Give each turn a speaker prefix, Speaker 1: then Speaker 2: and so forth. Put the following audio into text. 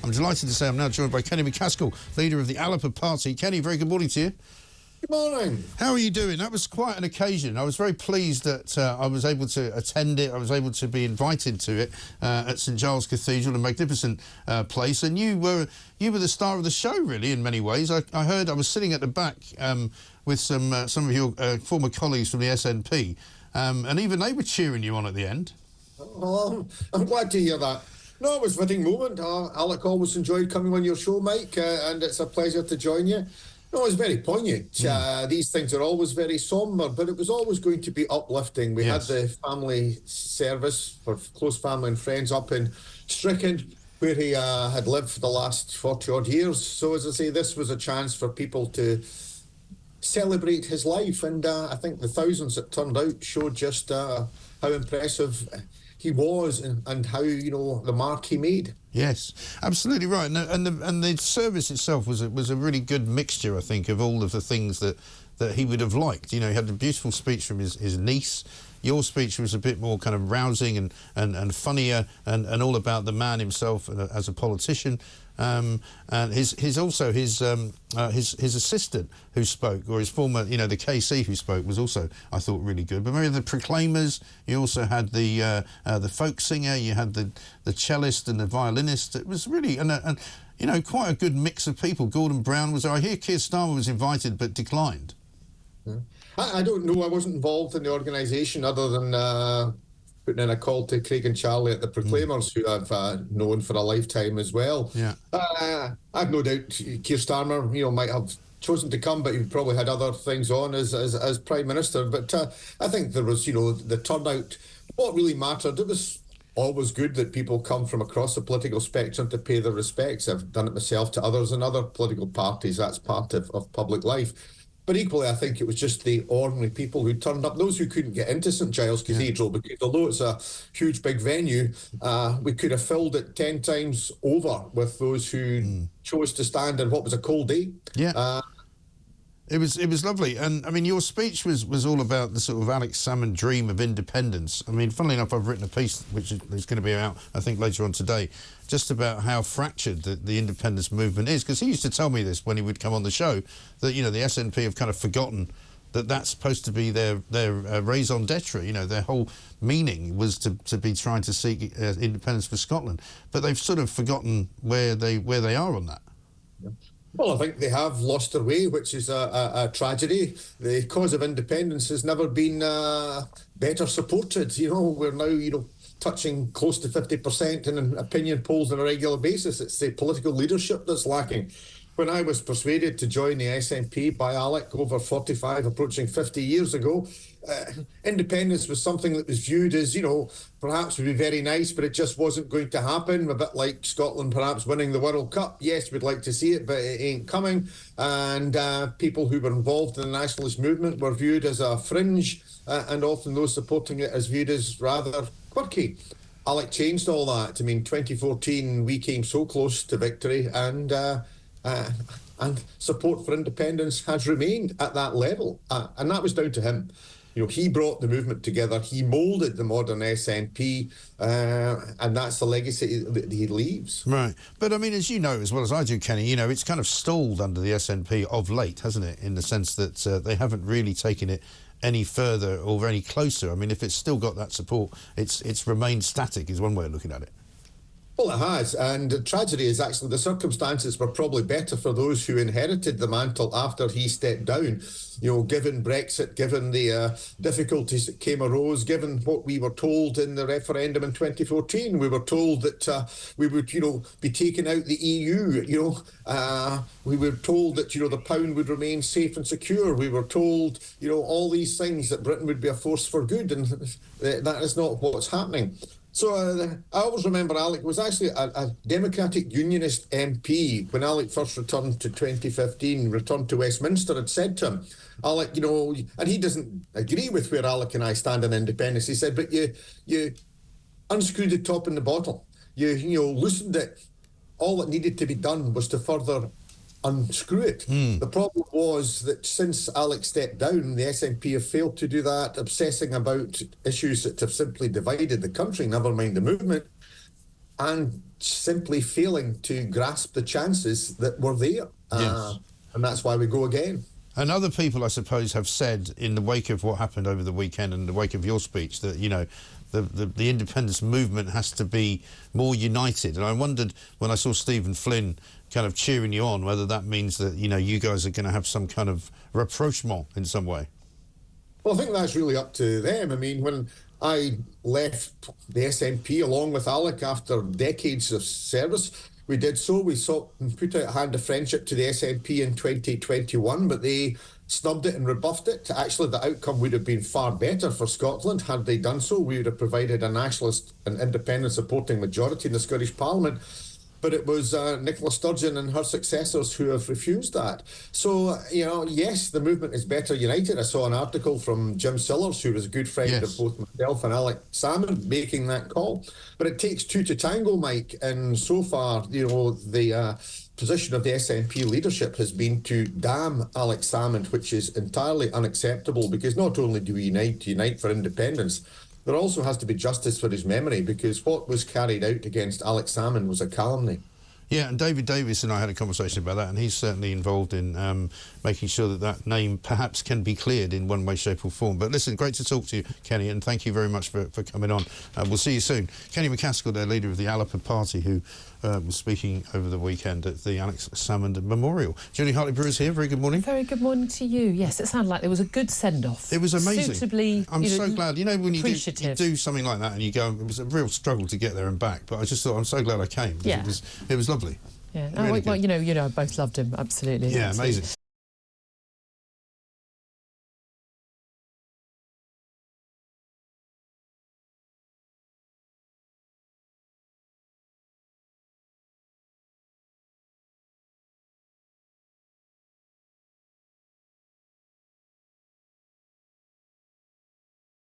Speaker 1: I'm delighted to say I'm now joined by Kenny Macaskill, leader of the Alba Party. Kenny, very good morning to you.
Speaker 2: Good morning.
Speaker 1: How are you doing? That was quite an occasion. I was very pleased that I was able to attend it. I was able to be invited to it at St Giles Cathedral, a magnificent place. And you were the star of the show, really, in many ways. I heard I was sitting at the back with some of your former colleagues from the SNP, and even they were cheering you on at the end.
Speaker 2: Well, I'm glad to hear that. No, it was a fitting moment. Alec always enjoyed coming on your show, Mike, and it's a pleasure to join you. No, it was very poignant. These things are always very sombre, but it was always going to be uplifting. We had the family service for close family and friends up in Stricken, where he had lived for the last 40-odd years. So, as I say, this was a chance for people to celebrate his life, and I think the thousands that turned out showed just how impressive he was and how, you know, the mark he made.
Speaker 1: Yes, absolutely right. And the service itself was a really good mixture, I think, of all of the things that he would have liked. You know, he had a beautiful speech from his niece. Your speech was a bit more kind of rousing and funnier and all about the man himself as a politician. And his assistant who spoke, or his former, you know, the KC who spoke, was also, I thought, really good. But maybe the proclaimers. You also had the folk singer. You had the cellist and the violinist. It was really and you know, quite a good mix of people. Gordon Brown was there. I hear Keir Starmer was invited but declined.
Speaker 2: Yeah. I don't know. I wasn't involved in the organisation other than putting in a call to Craig and Charlie at the Proclaimers, who I've known for a lifetime as well.
Speaker 1: Yeah.
Speaker 2: I've no doubt Keir Starmer, you know, might have chosen to come, but he probably had other things on as Prime Minister. But I think there was, you know, the turnout. What really mattered, it was always good that people come from across the political spectrum to pay their respects. I've done it myself to others in other political parties. That's part of public life. But equally, I think it was just the ordinary people who turned up, those who couldn't get into St Giles Cathedral, because although it's a huge, big venue, we could have filled it 10 times over with those who chose to stand on what was a cold day.
Speaker 1: Yeah. It was lovely. And, I mean, your speech was all about the sort of Alex Salmond dream of independence. I mean, funnily enough, I've written a piece which is going to be out, I think, later on today, just about how fractured the independence movement is. Because he used to tell me this when he would come on the show, that, you know, the SNP have kind of forgotten that that's supposed to be their raison d'etre. You know, their whole meaning was to be trying to seek independence for Scotland. But they've sort of forgotten where they are on that.
Speaker 2: Yeah. Well, I think they have lost their way, which is a tragedy. The cause of independence has never been better supported. You know, we're now, you know, touching close to 50% in opinion polls on a regular basis. It's the political leadership that's lacking. When I was persuaded to join the SNP by Alec over 45, approaching 50 years ago, independence was something that was viewed as, you know, perhaps would be very nice, but it just wasn't going to happen. A bit like Scotland perhaps winning the World Cup. Yes, we'd like to see it, but it ain't coming. And people who were involved in the nationalist movement were viewed as a fringe, and often those supporting it as viewed as rather quirky. Alec changed all that. I mean, 2014, we came so close to victory, and support for independence has remained at that level. And that was down to him. You know, he brought the movement together. He moulded the modern SNP, and that's the legacy that he leaves.
Speaker 1: Right. But, I mean, as you know as well as I do, Kenny, you know, it's kind of stalled under the SNP of late, hasn't it, in the sense that they haven't really taken it any further or any closer. I mean, if it's still got that support, it's remained static is one way of looking at it.
Speaker 2: Well, it has, and the tragedy is actually the circumstances were probably better for those who inherited the mantle after he stepped down. You know, given Brexit, given the difficulties that arose, given what we were told in the referendum in 2014, we were told that we would, you know, be taking out the EU. You know, we were told that, you know, the pound would remain safe and secure. We were told, you know, all these things, that Britain would be a force for good, and that is not what's happening. So I always remember Alec was actually a Democratic Unionist MP when Alec first returned to 2015, returned to Westminster, had said to him, Alec, you know, and he doesn't agree with where Alec and I stand on independence. He said, but you unscrewed the top in the bottle. You know, loosened it. All that needed to be done was to further unscrew it. The problem was that since Alex stepped down, the SNP have failed to do that, obsessing about issues that have simply divided the country, never mind the movement. and simply failing to grasp the chances that were there.
Speaker 1: Yes.
Speaker 2: And that's why we go again.
Speaker 1: And other people, I suppose, have said in the wake of what happened over the weekend and in the wake of your speech that, you know, the independence movement has to be more united. And I wondered when I saw Stephen Flynn kind of cheering you on, whether that means that, you know, you guys are going to have some kind of rapprochement in some way.
Speaker 2: Well, I think that's really up to them. I mean, when I left the SNP along with Alec after decades of service, we did so. We put out a hand of friendship to the SNP in 2021, but they snubbed it and rebuffed it. Actually, the outcome would have been far better for Scotland had they done so. We would have provided a nationalist and independent supporting majority in the Scottish Parliament. But it was Nicola Sturgeon and her successors who have refused that. So, you know, yes, the movement is better united. I saw an article from Jim Sillars, who was a good friend of both myself and Alex Salmond, making that call. But it takes two to tango, Mike. And so far, you know, the position of the SNP leadership has been to damn Alex Salmond, which is entirely unacceptable, because not only do we unite for independence, there also has to be justice for his memory, because what was carried out against Alex Salmond was a calumny. Yeah,
Speaker 1: and David Davis and I had a conversation about that, and he's certainly involved in making sure that that name perhaps can be cleared in one way, shape or form. But listen, great to talk to you, Kenny, and thank you very much for coming on. We'll see you soon. Kenny Macaskill, their leader of the Alba Party, who was speaking over the weekend at the Alex Salmond Memorial. Julie Hartley-Brewer's here. Very good morning.
Speaker 3: Very good morning to you. Yes, it sounded like there was a good send-off.
Speaker 1: It was amazing.
Speaker 3: Suitably,
Speaker 1: I'm so glad. You know, when you
Speaker 3: do
Speaker 1: something like that and you go, it was a real struggle to get there and back, but I just thought, I'm so glad I came.
Speaker 3: Yeah.
Speaker 1: It was lovely.
Speaker 3: Yeah. Really well, you know, I both loved him, absolutely.
Speaker 1: Yeah,
Speaker 3: absolutely.
Speaker 1: amazing.